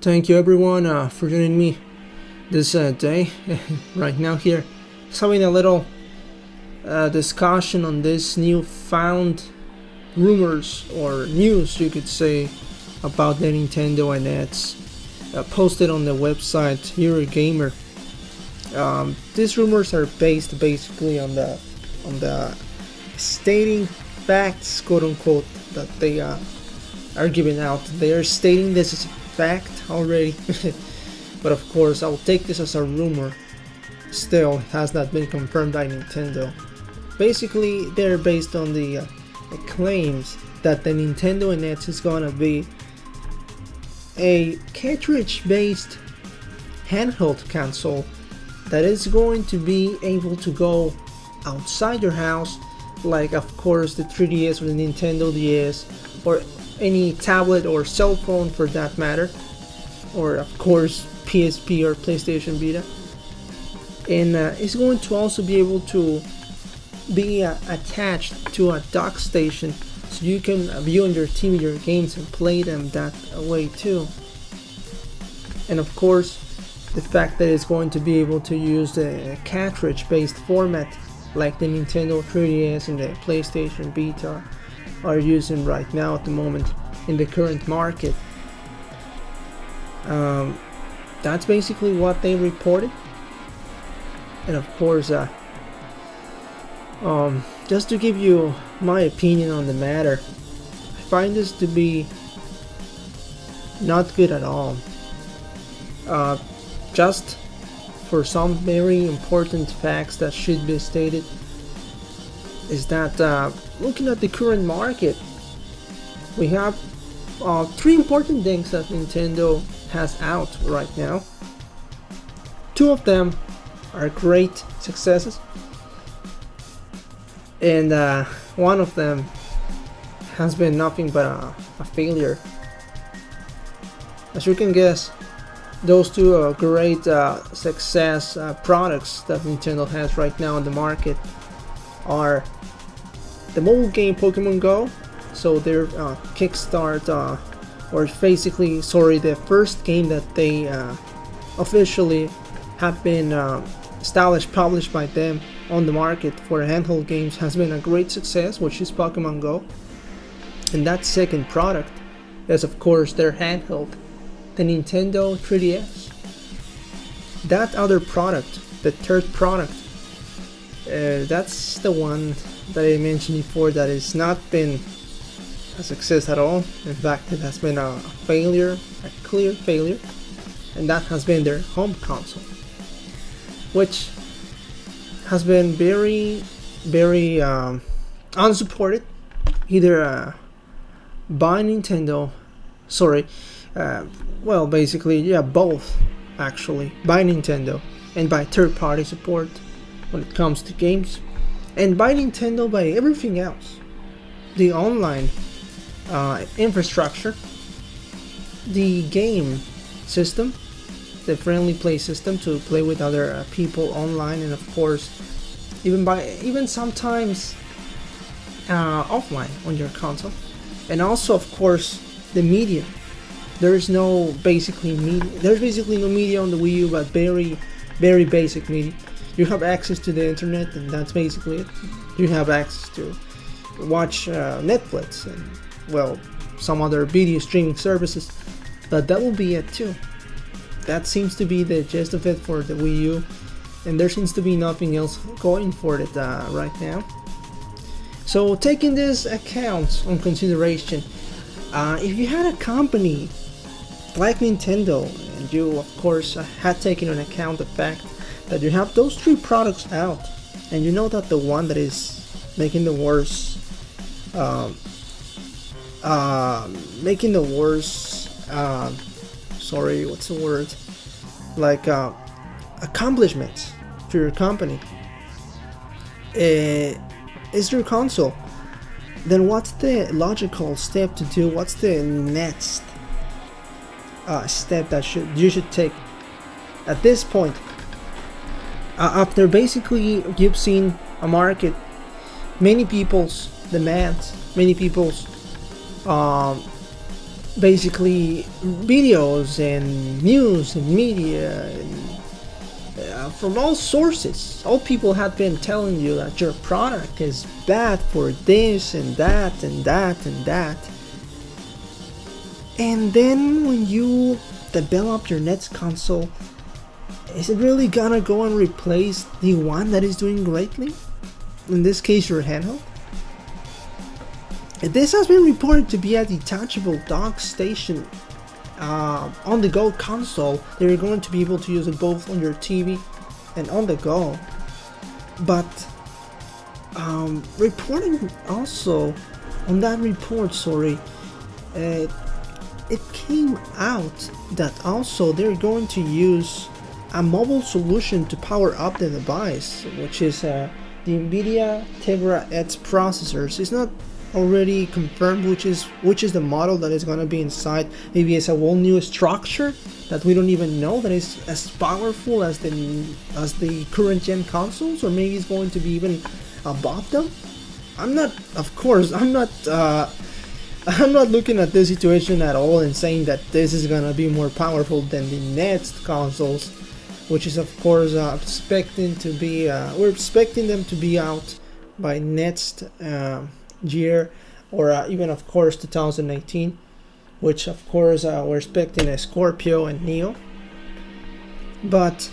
Thank you everyone for joining me this day. Right now here, just having a little discussion on this newfound rumors or news, you could say, about the Nintendo NX posted on the website Eurogamer. These rumors are based basically on the stating facts, quote unquote, that they are giving out. They are stating this as a fact already, but of course I'll take this as a rumor. Still, it has not been confirmed by Nintendo. Basically, they're based on the claims that the Nintendo NX is gonna be a cartridge-based handheld console that is going to be able to go outside your house, like of course the 3DS or the Nintendo DS, or any tablet or cell phone for that matter, or of course PSP or PlayStation Vita. And it's going to also be able to be attached to a dock station, so you can view on your TV your games and play them that way too. And of course, the fact that it's going to be able to use the cartridge-based format like the Nintendo 3DS and the PlayStation Vita are using right now at the moment in the current market. That's basically what they reported. And of course, just to give you my opinion on the matter, I find this to be not good at all. Just for some very important facts that should be stated is that looking at the current market, we have three important things that Nintendo has out right now. Two of them are great successes, and one of them has been nothing but a failure. As you can guess, those two are great success products that Nintendo has right now on the market are the mobile game Pokemon Go, so their kickstart, or basically, the first game that they officially have been established, published by them on the market for handheld games, has been a great success, which is Pokemon Go. And that second product is of course their handheld, the Nintendo 3DS. That other product, the third product, that's the one that I mentioned before that has not been a success at all. In fact, it has been a failure, a clear failure, and that has been their home console, which has been very unsupported, either by Nintendo, both actually, by Nintendo and by third-party support when it comes to games, and by Nintendo by everything else. The online infrastructure, the game system, the friendly play system to play with other people online, and of course even sometimes offline on your console. And also of course the media. There's basically no media on the Wii U, but very basic media. You have access to the internet, and that's basically it. You have access to watch Netflix and some other video streaming services, but that will be it too. That seems to be the gist of it for the Wii U, and there seems to be nothing else going for it right now. So taking this account on consideration, if you had a company like Nintendo, and you of course had taken into account the fact that you have those three products out, and you know that the one that is making the worst accomplishments for your company is your console, then what's the logical step to do? What's the next step that you should take at this point? After basically you've seen a market, many people's demands, many people's basically videos and news and media and from all sources. All people have been telling you that your product is bad for this and that and that and that. And then when you develop your next console, is it really gonna go and replace the one that is doing greatly? In this case, your handheld? This has been reported to be a detachable dock station on-the-go console. They're going to be able to use it both on your TV and on the go. But reporting also on that report, it came out that also they're going to use a mobile solution to power up the device, which is the NVIDIA Tegra X processors. It's not already confirmed which is the model that is going to be inside. Maybe it's a whole new structure that we don't even know that is as powerful as the current gen consoles, or maybe it's going to be even above them. I'm not looking at this situation at all and saying that this is gonna be more powerful than the next consoles, which is of course expecting to be we're expecting them to be out by next year, or even of course 2018, which of course we're expecting a Scorpio and Neo. But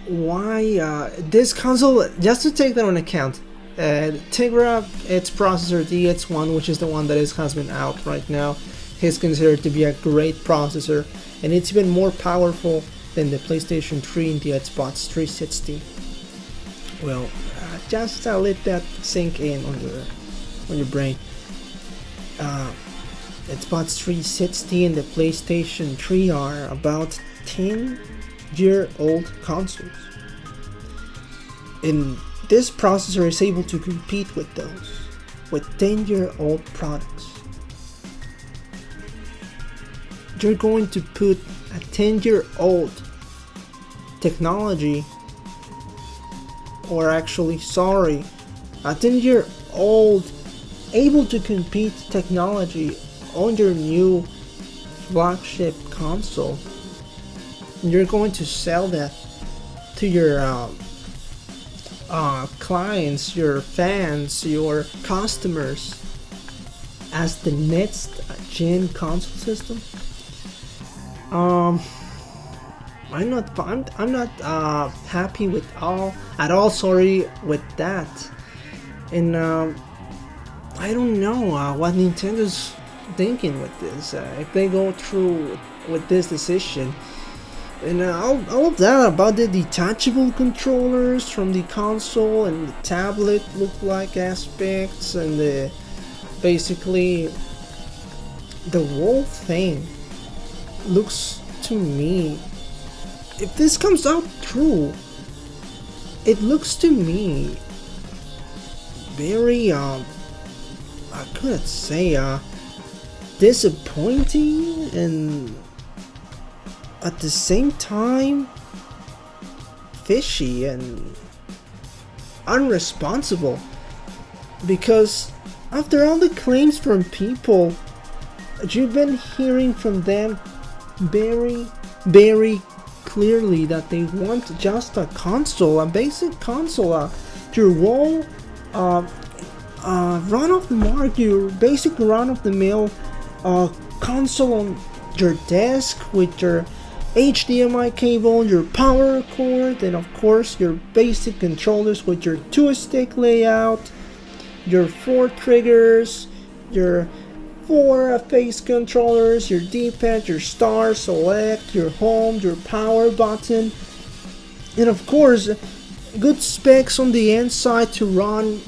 why this console, just to take that on account, Tegra its processor, the X1, which is the one that has been out right now, is considered to be a great processor, and it's even more powerful than the PlayStation 3 and the Xbox 360. Well, just let that sink in on your brain. Xbox 360 and the PlayStation 3 are about 10-year-old consoles, and this processor is able to compete with those, with 10-year-old products. You're going to put a 10-year-old technology, or actually, sorry, a 10-year-old able to compete technology on your new flagship console. You're going to sell that to your clients, your fans, your customers as the next gen console system. I'm not happy with at all. Sorry with that, and I don't know what Nintendo's thinking with this. If they go through with this decision, and all of that about the detachable controllers from the console and the tablet look-like aspects, and basically the whole thing looks to me, if this comes out true, it looks to me very I couldn't say disappointing, and at the same time fishy and unresponsible, because after all the claims from people, you've been hearing from them very, very clearly that they want just a console, a basic console, your wall run of the mark, your basic run of the mill console on your desk with your HDMI cable, your power cord, and of course your basic controllers with your 2-stick layout, your 4 triggers, your 4 face controllers, your D-pad, your start, select, your home, your power button, and of course good specs on the inside to run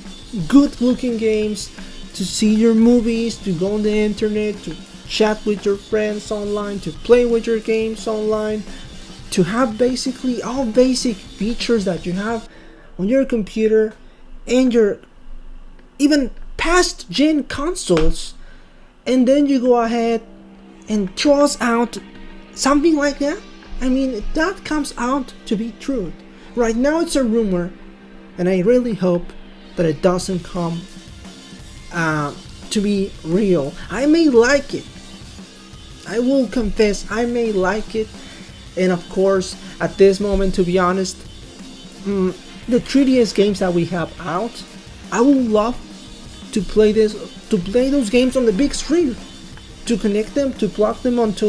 good looking games, to see your movies, to go on the internet, to chat with your friends online, to play with your games online, to have basically all basic features that you have on your computer and your even past gen consoles. And then you go ahead and throw us out something like that. I mean, if that comes out to be true, right now it's a rumor, and I really hope that it doesn't come to be real. I may like it. I will confess, I may like it. And of course, at this moment, to be honest, the 3DS games that we have out, I would love to play those games on the big screen, to connect them, to plug them onto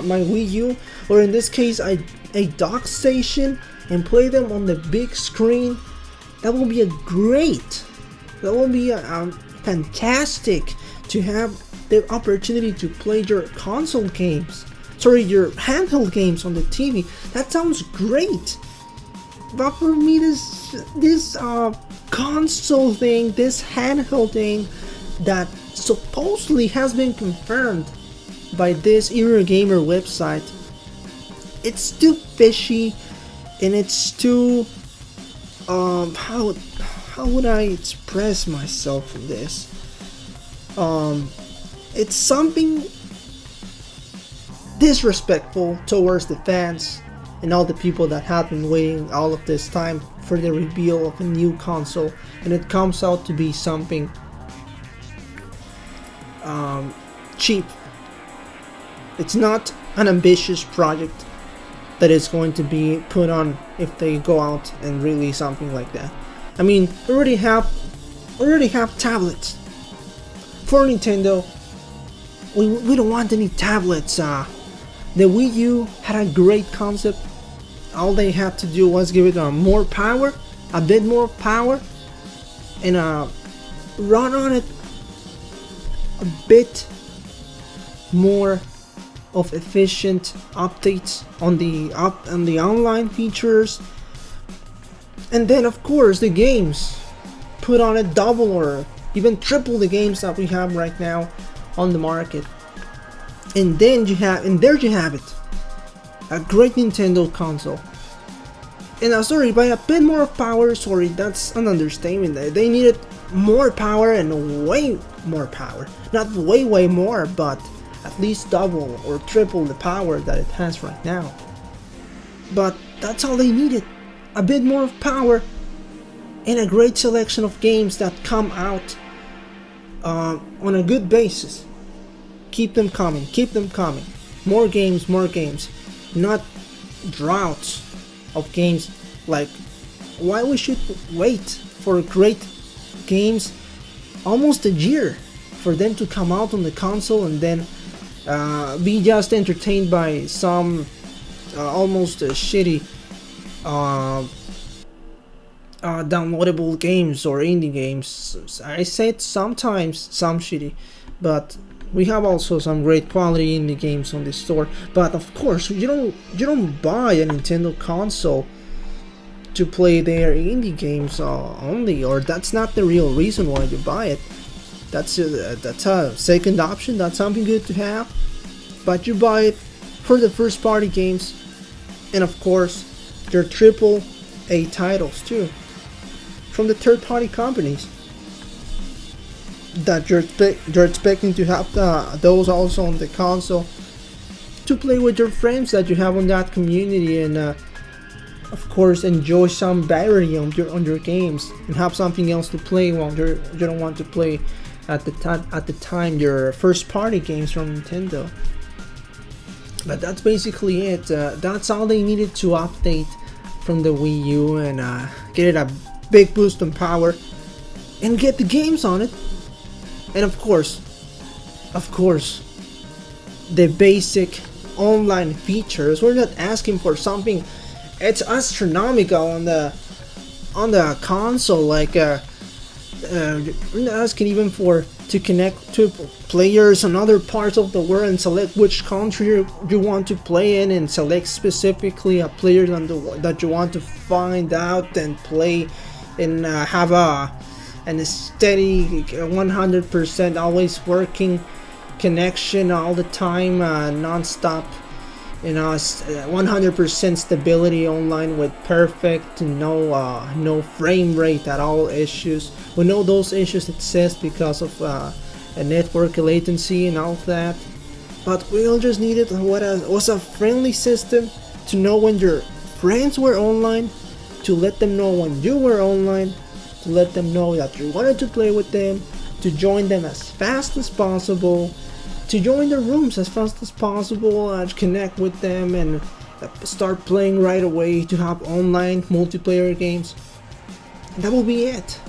my Wii U, or in this case, a dock station, and play them on the big screen. That will be that will be fantastic to have the opportunity to play your console games, your handheld games on the TV. That sounds great. But for me, this console thing, this handheld thing that supposedly has been confirmed by this Eurogamer website, it's too fishy, and it's too how would I express myself in this? It's something disrespectful towards the fans and all the people that have been waiting all of this time for the reveal of a new console, and it comes out to be something cheap. It's not an ambitious project that is going to be put on if they go out and release something like that. I mean, we already have tablets for Nintendo. We don't want any tablets. The Wii U had a great concept. All they had to do was give it more power, a bit more power, and run on it a bit more of efficient updates on the online features, and then of course the games, put on it double or even triple the games that we have right now on the market, and then there you have it, a great Nintendo console. And sorry, by a bit more power, sorry, that's an understatement. They needed more power and way more power, not way more, but at least double or triple the power that it has right now. But that's all they needed, a bit more of power and a great selection of games that come out on a good basis. Keep them coming, more games, not droughts of games. Like, why we should wait for great games almost a year for them to come out on the console, and then be just entertained by some almost shitty downloadable games or indie games. I said sometimes some shitty, but we have also some great quality indie games on the store. But of course, you don't buy a Nintendo console to play their indie games only, or that's not the real reason why you buy it. That's a second option. That's something good to have, but you buy it for the first party games, and of course your triple A titles too, from the third party companies that you're expecting to have those also on the console to play with your friends that you have on that community, and of course enjoy some variety on your games and have something else to play while you don't want to play at the time your first party games from Nintendo. But that's basically it. That's all they needed to update from the Wii U and get it a big boost in power and get the games on it. And of course, the basic online features. We're not asking for something it's astronomical on the console. Like we're not asking even to connect to players in other parts of the world and select which country you want to play in, and select specifically a player that you want to find out and play, and have an steady 100% always working connection all the time, non-stop, 100% stability online with perfect, no frame rate at all issues. We know those issues exist because of a network latency and all of that, but we all just needed was a friendly system to know when your friends were online, to let them know when you were online, to let them know that you wanted to play with them, to join them as fast as possible, to join their rooms as fast as possible, connect with them and start playing right away, to have online multiplayer games. That will be it.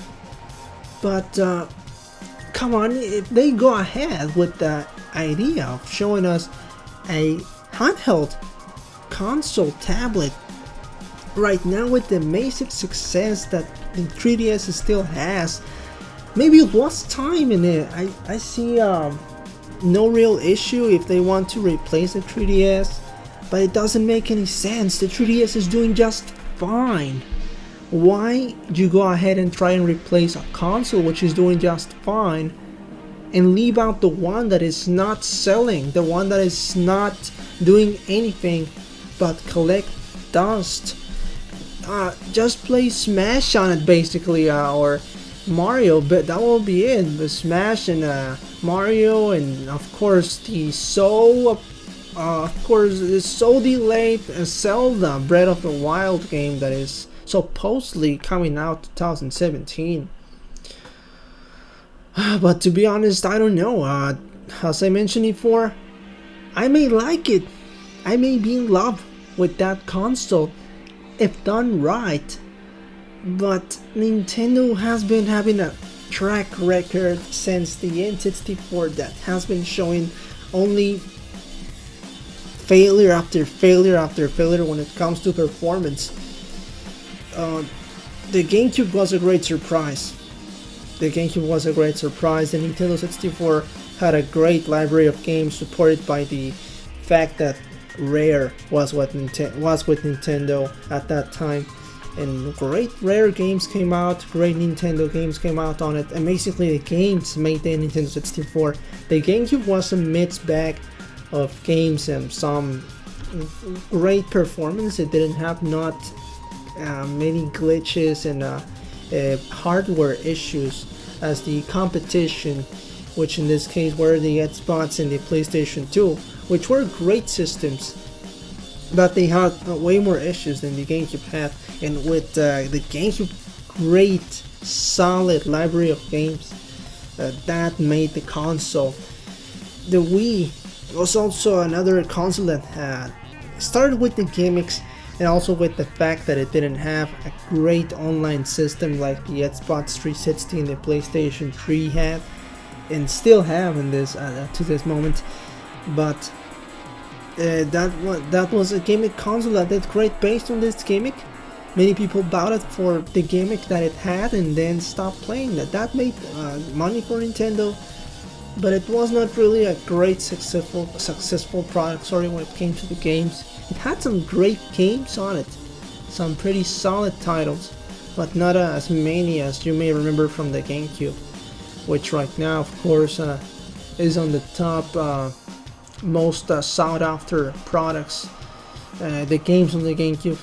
But come on, if they go ahead with the idea of showing us a handheld console tablet right now with the massive success that the 3DS still has, maybe it was time in it. I see no real issue if they want to replace the 3DS, but it doesn't make any sense. The 3DS is doing just fine. Why do you go ahead and try and replace a console which is doing just fine and leave out the one that is not selling, the one that is not doing anything but collect dust? Just play Smash on it basically, or Mario, but that will be it. The Smash and Mario, and of course the so delayed Zelda Breath of the Wild game that is supposedly coming out 2017. But to be honest, I don't know. As I mentioned before, I may like it. I may be in love with that console if done right. But Nintendo has been having a track record since the N64 that has been showing only failure after failure after failure when it comes to performance. The GameCube was a great surprise. The Nintendo 64 had a great library of games supported by the fact that Rare was with Nintendo at that time. And great Rare games came out, great Nintendo games came out on it, and basically the games made the Nintendo 64. The GameCube was a mixed bag of games and some great performance. It didn't have not many glitches and hardware issues as the competition, which in this case were the Xbox and the PlayStation 2, which were great systems, but they had way more issues than the GameCube had. And with the GameCube great solid library of games that made the console. The Wii was also another console that had started with the gimmicks and also with the fact that it didn't have a great online system like the Xbox 360 and the PlayStation 3 had and still have in this to this moment. But that was a gimmick console that did great based on this gimmick. Many people bought it for the gimmick that it had and then stopped playing that. That made money for Nintendo, but it was not really a great successful product, when it came to the games. It had some great games on it, some pretty solid titles, but not as many as you may remember from the GameCube, which right now, of course, is on the top most sought after products, the games on the GameCube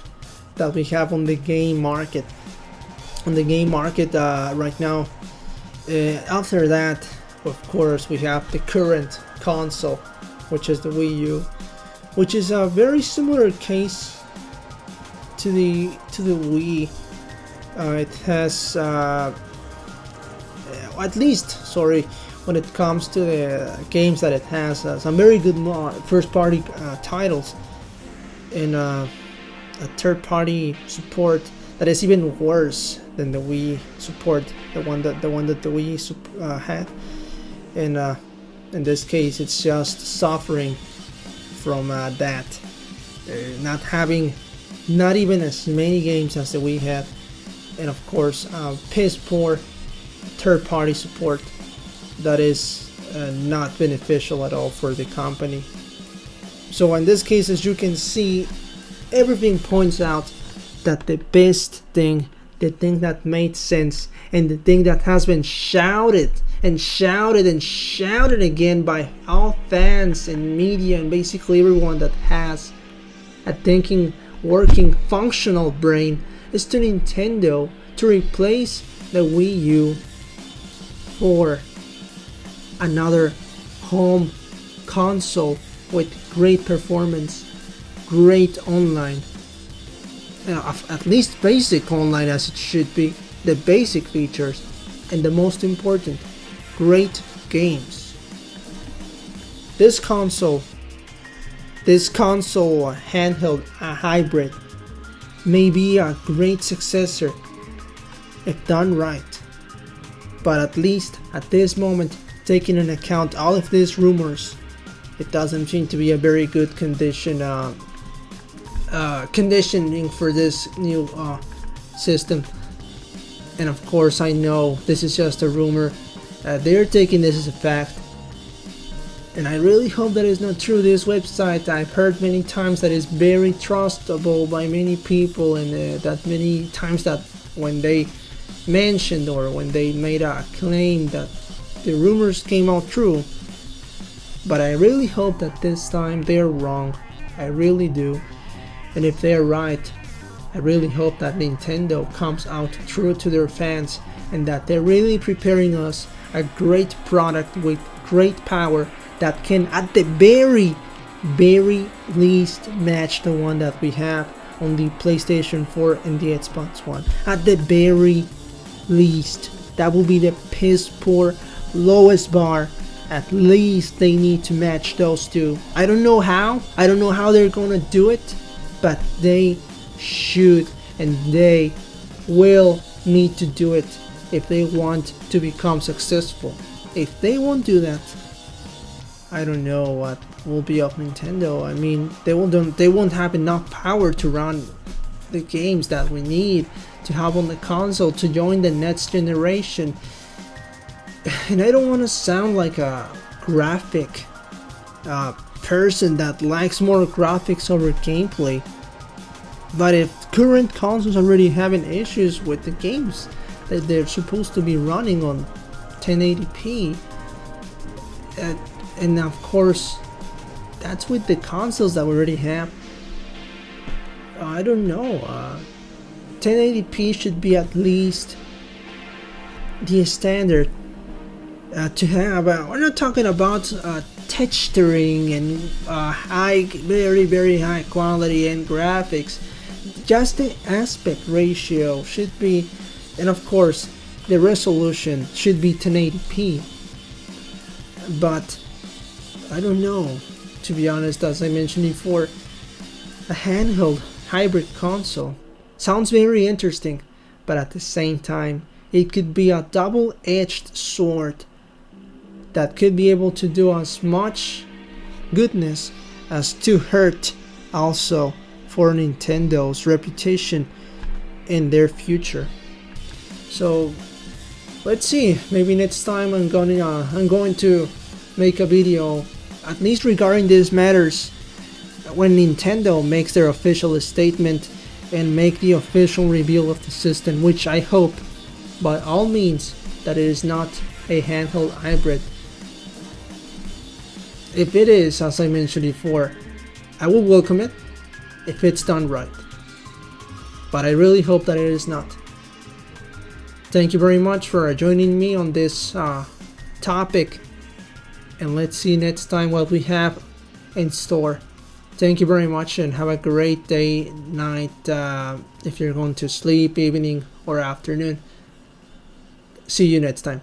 that we have on the game market. Right now, after that, of course, we have the current console, which is the Wii U, which is a very similar case to the Wii. It has when it comes to the games that it has, some very good first-party titles and a third-party support that is even worse than the Wii support, the one that the Wii had. And in this case, it's just suffering from that, not even as many games as the Wii had, and of course, piss poor third-party support that is not beneficial at all for the company. So in this case, as you can see, everything points out that the best thing, the thing that made sense, and the thing that has been shouted and shouted and shouted again by all fans and media and basically everyone that has a thinking, working, functional brain, is to Nintendo to replace the Wii U for another home console with great performance, great online, at least basic online as it should be, the basic features, and the most important, great games. This console handheld hybrid may be a great successor if done right, but at least at this moment, taking into account all of these rumors, it doesn't seem to be a very good conditioning for this new system. And of course, I know this is just a rumor. They're taking this as a fact, and I really hope that is not true. This website, I've heard many times that is very trustable by many people, and that many times that when they mentioned or when they made a claim that the rumors came out true. But I really hope that this time they're wrong. I really do. And if they're right, I really hope that Nintendo comes out true to their fans and that they're really preparing us a great product with great power that can at the very least match the one that we have on the PlayStation 4 and the Xbox One. At the very least, that will be the piss poor lowest bar. At least they need to match those two. I don't know how they're gonna do it, but they should and they will need to do it if they want to become successful. If they won't do that, I don't know what will be of Nintendo. I mean, they won't have enough power to run the games that we need to have on the console to join the next generation. And I don't want to sound like a graphic person that likes more graphics over gameplay, but if current consoles already having issues with the games that they're supposed to be running on 1080p, and of course that's with the consoles that we already have, I don't know, 1080p should be at least the standard to have. We're not talking about texturing and very high quality and graphics. Just the aspect ratio should be, and of course the resolution should be 1080p. But I don't know, to be honest. As I mentioned before, a handheld hybrid console sounds very interesting, but at the same time it could be a double-edged sword that could be able to do as much goodness as to hurt also for Nintendo's reputation in their future. So let's see, maybe next time I'm going to make a video at least regarding these matters when Nintendo makes their official statement and make the official reveal of the system, which I hope by all means that it is not a handheld hybrid. If it is, as I mentioned before, I will welcome it if it's done right. But I really hope that it is not. Thank you very much for joining me on this topic, and let's see next time what we have in store. Thank you very much and have a great day, night, if you're going to sleep, evening or afternoon. See you next time.